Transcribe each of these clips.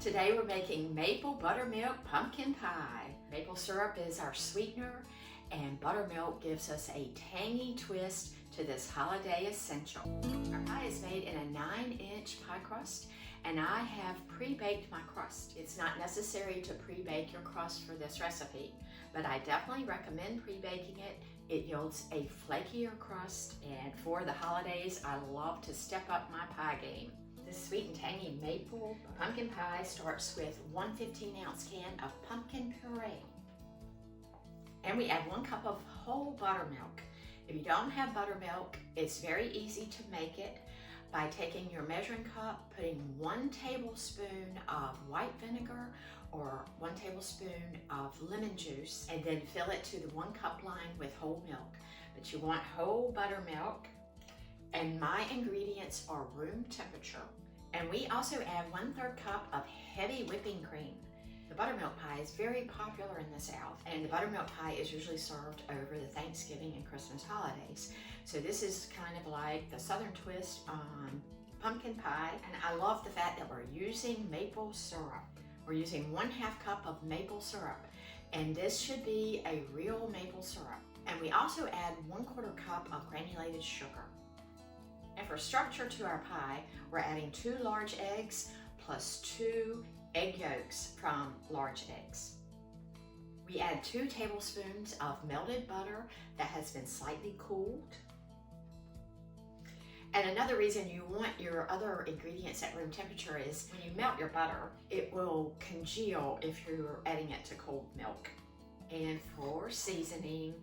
Today we're making Maple Buttermilk Pumpkin Pie. Maple syrup is our sweetener and buttermilk gives us a tangy twist to this holiday essential. Our pie is made in a 9-inch pie crust and I have pre-baked my crust. It's not necessary to pre-bake your crust for this recipe, but I definitely recommend pre-baking it. It yields a flakier crust, and for the holidays, I love to step up my pie game. This sweet and tangy maple pumpkin pie starts with 1 15-ounce can of pumpkin puree. And we add 1 cup of whole buttermilk. If you don't have buttermilk, it's very easy to make it by taking your measuring cup, putting 1 tablespoon of white vinegar or 1 tablespoon of lemon juice, and then fill it to the 1 cup line with whole milk. But you want whole buttermilk, and my ingredients are room temperature. And we also add 1/3 cup of heavy whipping cream. The buttermilk pie is very popular in the South, and the buttermilk pie is usually served over the Thanksgiving and Christmas holidays. So this is kind of like the Southern twist on pumpkin pie, and I love the fact that we're using maple syrup. We're using 1/2 cup of maple syrup, and this should be a real maple syrup. And we also add 1/4 cup of granulated sugar. And for structure to our pie, we're adding 2 large eggs plus 2 egg yolks from large eggs. We add 2 tablespoons of melted butter that has been slightly cooled. And another reason you want your other ingredients at room temperature is when you melt your butter, it will congeal if you're adding it to cold milk. And for seasoning,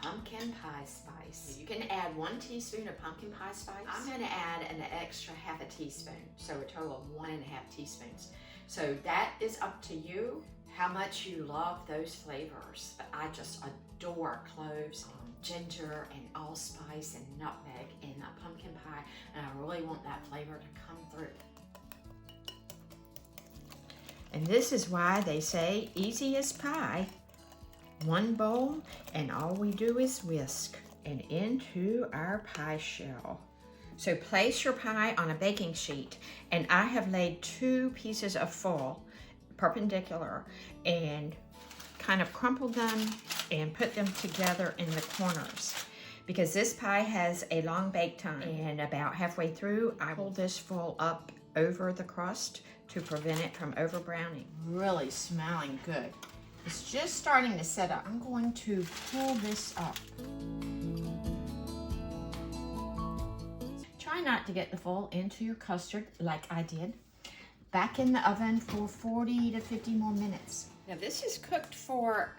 pumpkin pie spice. You can add 1 teaspoon of pumpkin pie spice. I'm going to add an extra 1/2 teaspoon, so a total of 1½ teaspoons. So that is up to you, how much you love those flavors. But I just adore cloves, ginger, and allspice, and nutmeg in a pumpkin pie, and I really want that flavor to come through. And this is why they say easy as pie. 1 bowl, and all we do is whisk and into our pie shell. So place your pie on a baking sheet, and I have laid 2 pieces of foil perpendicular and kind of crumpled them and put them together in the corners. Because this pie has a long bake time, and about halfway through, I pull this foil up over the crust to prevent it from over browning. Really smelling good. It's just starting to set up. I'm going to pull this up. Try not to get the foil into your custard like I did. Back in the oven for 40 to 50 more minutes. Now this is cooked for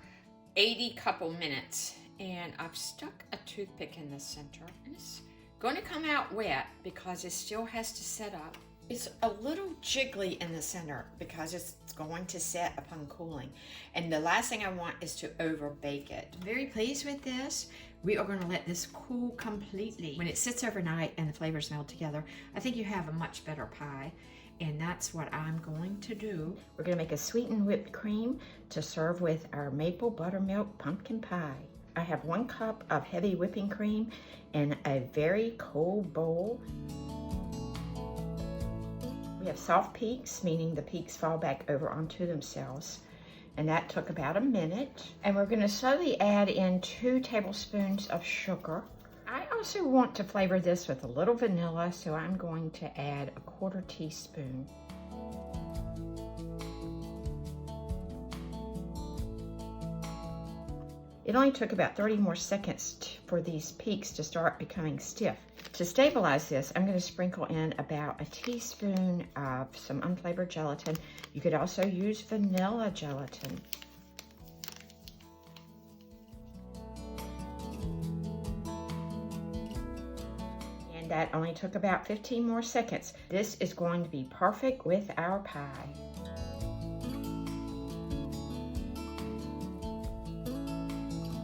80 couple minutes, and I've stuck a toothpick in the center, and it's going to come out wet because it still has to set up. It's a little jiggly in the center because it's going to set upon cooling. And the last thing I want is to over bake it. Very pleased with this. We are going to let this cool completely. When it sits overnight and the flavors meld together, I think you have a much better pie. And that's what I'm going to do. We're going to make a sweetened whipped cream to serve with our maple buttermilk pumpkin pie. I have 1 cup of heavy whipping cream in a very cold bowl. We have soft peaks, meaning the peaks fall back over onto themselves. And that took about a minute. And we're going to slowly add in 2 tablespoons of sugar. I also want to flavor this with a little vanilla, so I'm going to add a 1/4 teaspoon. It only took about 30 more seconds for these peaks to start becoming stiff. To stabilize this, I'm going to sprinkle in about a teaspoon of some unflavored gelatin. You could also use vanilla gelatin. And that only took about 15 more seconds. This is going to be perfect with our pie.